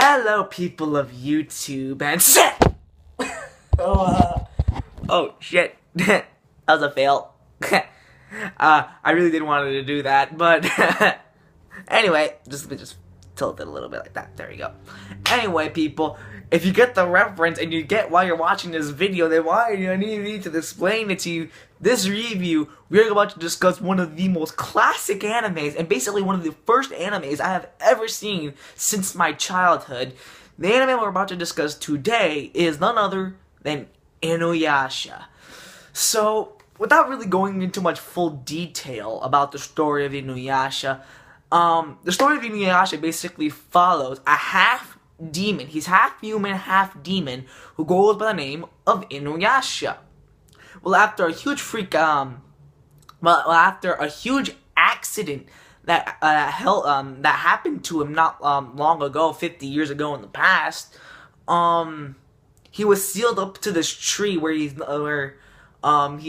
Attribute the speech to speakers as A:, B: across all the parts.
A: Hello, people of YouTube and shit! Oh, shit. That was a fail. I really didn't want to do that, but anyway, just tilt it a little bit like that. There you go. Anyway, people, if you get the reference and you get why you're watching this video, then why do I need to explain it to you? This review, we're about to discuss one of the most classic animes, and basically one of the first animes I have ever seen since my childhood. The anime we're about to discuss today is none other than Inuyasha. So, without really going into much full detail about the story of Inuyasha, the story of Inuyasha basically follows a half-demon. He's half-human, half-demon, who goes by the name of Inuyasha. Well, after a huge after a huge accident that happened to him not long ago, 50 years ago in the past, he was sealed up to this tree where he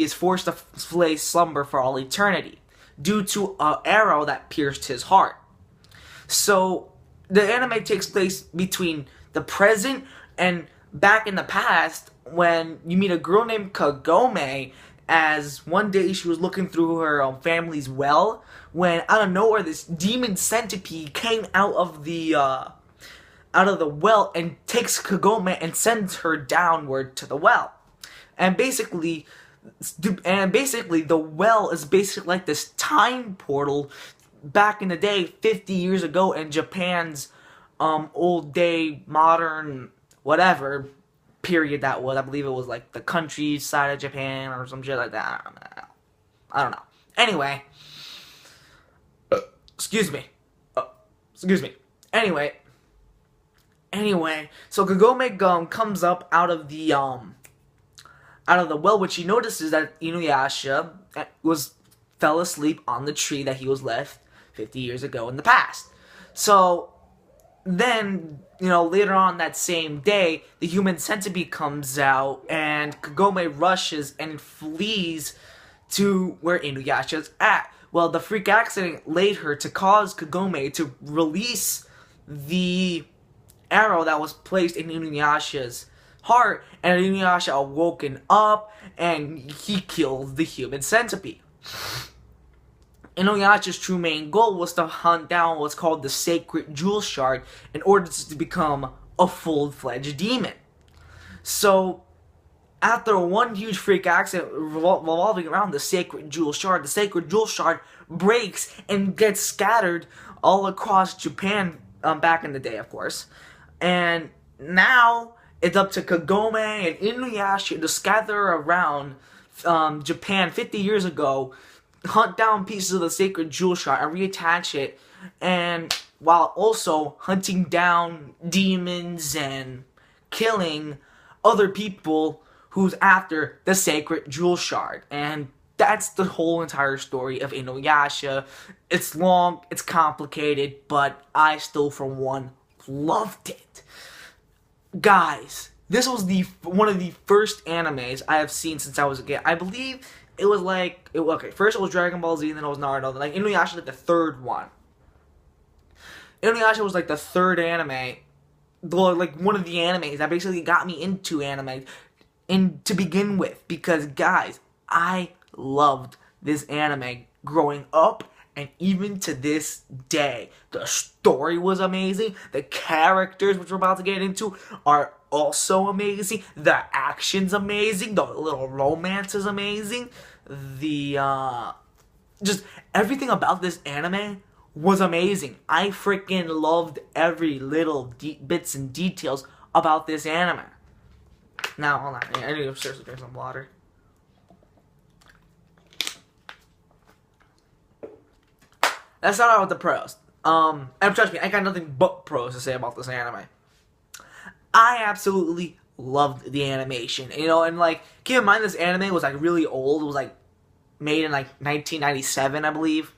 A: is forced to lay slumber for all eternity due to an arrow that pierced his heart. So the anime takes place between the present and back in the past, when you meet a girl named Kagome, as one day she was looking through her family's well, when out of nowhere this demon centipede came out of the well and takes Kagome and sends her downward to the well. And basically the well is basically like this time portal back in the day, 50 years ago, in Japan's old day, modern, whatever period that was. I believe it was like the countryside of Japan or some shit like that. I don't know. Anyway. Excuse me. Anyway, so Kagome comes up out of the well, which he notices that Inuyasha fell asleep on the tree that he was left 50 years ago in the past. So then, later on that same day, the human centipede comes out, and Kagome rushes and flees to where Inuyasha's at. Well, the freak accident laid her to cause Kagome to release the arrow that was placed in Inuyasha's heart, and Inuyasha awoken up, and he kills the human centipede. Inuyasha's true main goal was to hunt down what's called the Sacred Jewel Shard in order to become a full-fledged demon. So, after one huge freak accident revolving around the Sacred Jewel Shard, the Sacred Jewel Shard breaks and gets scattered all across Japan, back in the day, of course. And now it's up to Kagome and Inuyasha to scatter around Japan 50 years ago, hunt down pieces of the Sacred Jewel Shard and reattach it, and while also hunting down demons and killing other people who's after the Sacred Jewel Shard. And that's the whole entire story of Inuyasha. It's long, it's complicated, but I still, for one, loved it. Guys, this was one of the first animes I have seen since I was a kid. I believe it was like, first it was Dragon Ball Z, and then it was Naruto, then like Inuyasha, like the third one. Inuyasha was like the third anime, like one of the animes that basically got me into anime to begin with, because guys, I loved this anime growing up, and even to this day. The story was amazing, the characters, which we're about to get into, are also amazing, the action's amazing, the little romance is amazing, just everything about this anime was amazing. I freaking loved every little bits and details about this anime. Now, hold on, I need to upstairs to drink some water. Let's start out with the pros. And trust me, I got nothing but pros to say about this anime. I absolutely loved the animation, and like, keep in mind this anime was like really old. It was like made in like 1997, I believe,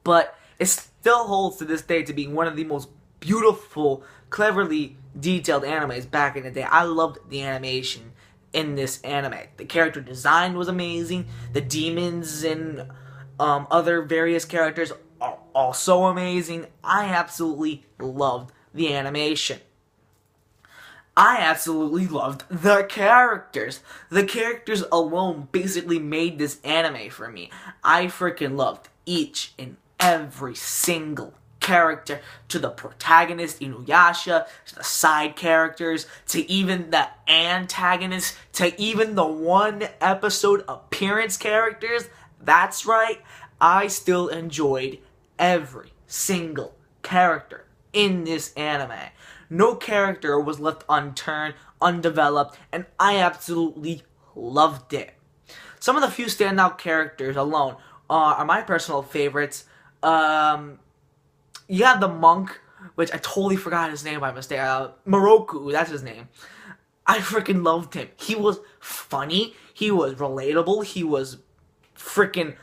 A: but it still holds to this day to be one of the most beautiful, cleverly detailed animes back in the day. I loved the animation in this anime. The character design was amazing. The demons and other various characters are also amazing. I absolutely loved the animation. I absolutely loved the characters. The characters alone basically made this anime for me. I freaking loved each and every single character, to the protagonist Inuyasha, to the side characters, to even the antagonists, to even the one episode appearance characters. That's right, I still enjoyed every single character in this anime. No character was left unturned, undeveloped, and I absolutely loved it. Some of the few standout characters alone are my personal favorites. You have the monk, which I totally forgot his name by mistake. Moroku, that's his name. I freaking loved him. He was funny. He was relatable. He was freaking,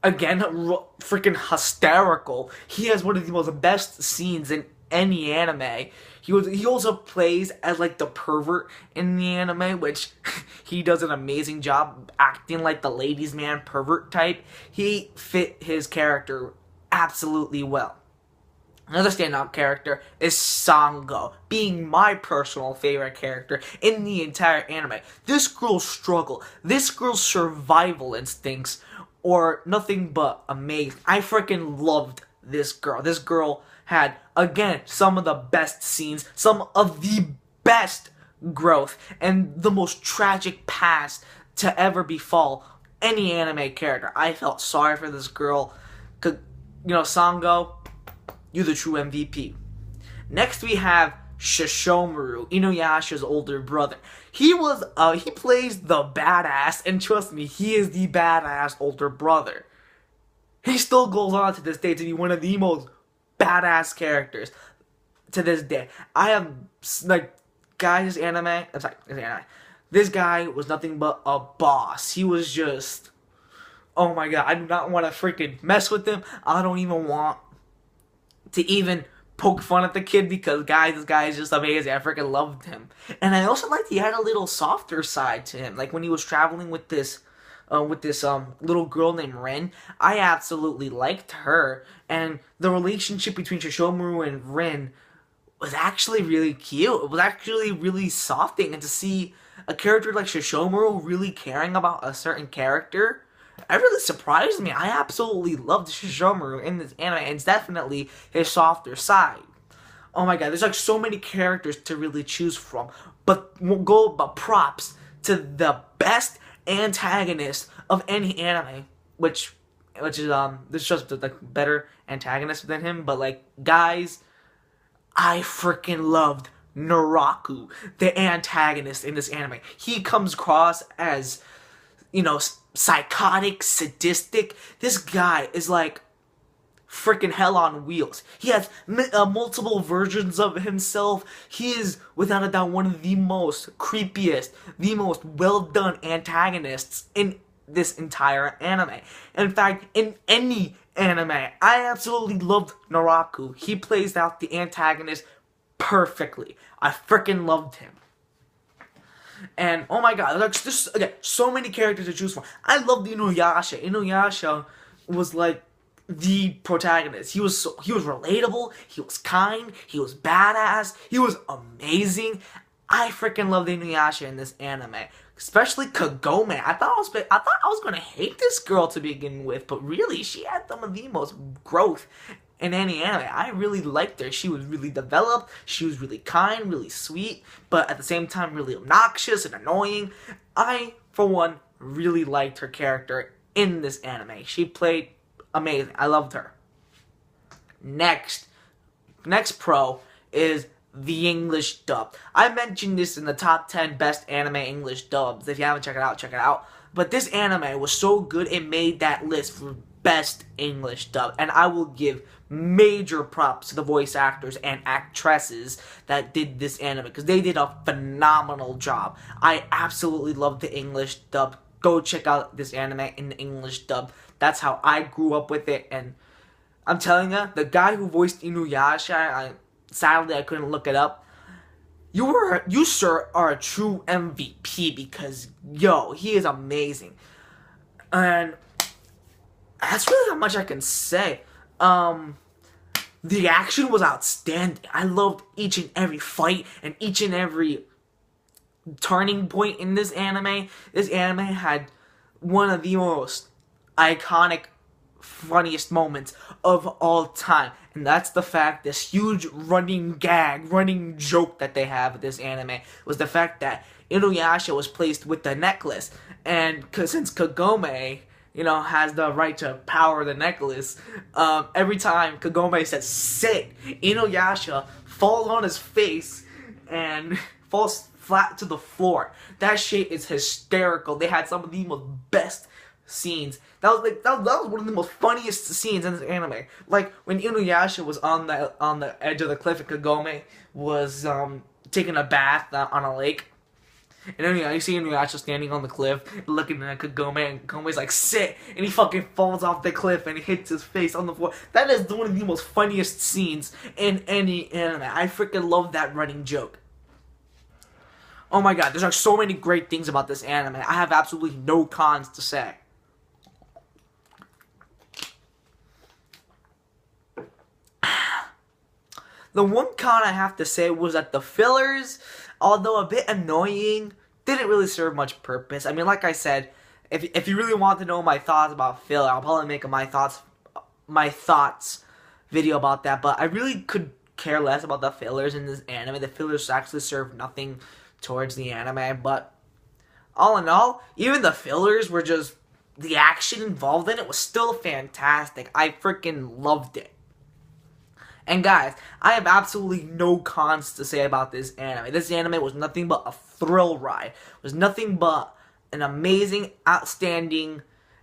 A: again, freaking hysterical. He has one of the most best scenes in any anime. He also plays as like the pervert in the anime, which he does an amazing job acting like the ladies' man pervert type. He fit his character absolutely well. Another standout character is Sango, being my personal favorite character in the entire anime. This girl's struggle, this girl's survival instincts are nothing but amazing. I freaking loved this girl. This girl had, again, some of the best scenes, some of the best growth, and the most tragic past to ever befall any anime character. I felt sorry for this girl. Sango, you're the true MVP. Next we have Shishomaru, Inuyasha's older brother. He plays the badass, and trust me, he is the badass older brother. He still goes on to this day to be one of the most badass characters to this day. I have, his anime, this guy was nothing but a boss. He was just, oh my god, I do not want to freaking mess with him. I don't even want to even poke fun at the kid because, guys, this guy is just amazing. I freaking loved him. And I also liked he had a little softer side to him. Like when he was traveling with this little girl named Rin, I absolutely liked her. And the relationship between Shishomaru and Rin was actually really cute. It was actually really softing. And to see a character like Shishomaru really caring about a certain character, it really surprised me. I absolutely loved Shishomaru in this anime, and it's definitely his softer side. Oh my god, there's like so many characters to really choose from. But props to the best antagonist of any anime, which is this is just like better antagonist than him. But like, guys, I freaking loved Naraku, the antagonist in this anime. He comes across as, psychotic, sadistic. This guy is like freaking hell on wheels. He has multiple versions of himself. He is, without a doubt, one of the most creepiest, the most well-done antagonists in this entire anime. In fact, in any anime, I absolutely loved Naraku. He plays out the antagonist perfectly. I freaking loved him. And oh my god, there's so many characters to choose from. I loved Inuyasha. Inuyasha was like the protagonist. He was relatable, he was kind, he was badass, he was amazing. I freaking loved Inuyasha in this anime. Especially Kagome. I thought I was gonna hate this girl to begin with, but really she had some of the most growth in any anime. I really liked her. She was really developed, she was really kind, really sweet, but at the same time really obnoxious and annoying. I, for one, really liked her character in this anime. She played amazing. I loved her. Next pro is the English dub. I mentioned this in the top 10 best anime English dubs. If you haven't checked it out, check it out. But this anime was so good, it made that list for best English dub. And I will give major props to the voice actors and actresses that did this anime, because they did a phenomenal job. I absolutely love the English dub. Go check out this anime in the English dub. That's how I grew up with it. And I'm telling you, the guy who voiced Inuyasha, sadly I couldn't look it up. You sir are a true MVP, because yo, he is amazing. And that's really how much I can say. The action was outstanding. I loved each and every fight and each and every turning point in this anime. This anime had one of the most iconic, funniest moments of all time. And that's the fact, this huge running gag, running joke that they have with this anime, was the fact that Inuyasha was placed with the necklace. And since Kagome, has the right to power the necklace, every time Kagome says sit, Inuyasha falls on his face and falls flat to the floor. That shit is hysterical. They had some of the most best scenes. That was one of the most funniest scenes in this anime. Like when Inuyasha was on the edge of the cliff and Kagome was taking a bath on a lake. And then you see Inuyasha standing on the cliff, looking at Kagome, and Kagome's like, sit! And he fucking falls off the cliff and hits his face on the floor. That is one of the most funniest scenes in any anime. I freaking love that running joke. Oh my god, there's like so many great things about this anime. I have absolutely no cons to say. The one con I have to say was that the fillers, although a bit annoying, didn't really serve much purpose. I mean, like I said, if you really want to know my thoughts about filler, I'll probably make a my thoughts video about that. But I really could care less about the fillers in this anime. The fillers actually serve nothing towards the anime. But all in all, even the fillers were just, the action involved in it was still fantastic. I freaking loved it. And guys, I have absolutely no cons to say about this anime. This anime was nothing but a thrill ride. It was nothing but an amazing, outstanding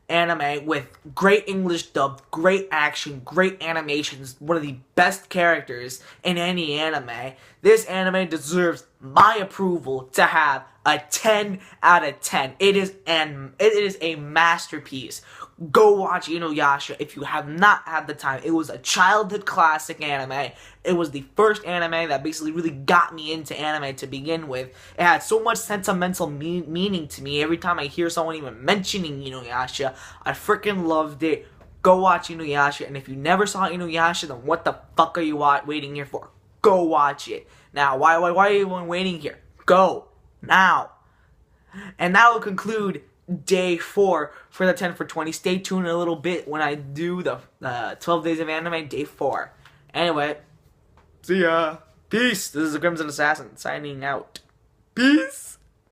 A: anime with great English dub, great action, great animations, one of the best characters in any anime. This anime deserves my approval to have a 10 out of 10. It is a masterpiece. Go watch Inuyasha if you have not had the time. It was a childhood classic anime. It was the first anime that basically really got me into anime to begin with. It had so much sentimental meaning to me. Every time I hear someone even mentioning Inuyasha, I freaking loved it. Go watch Inuyasha, and if you never saw Inuyasha, then what the fuck are you waiting here for? Go watch it. Now, why are you even waiting here? Go. Now. And that will conclude day 4 for the 10 for 20. Stay tuned a little bit when I do the 12 days of anime, day 4. Anyway, see ya. Peace. This is the Crimson Assassin signing out. Peace.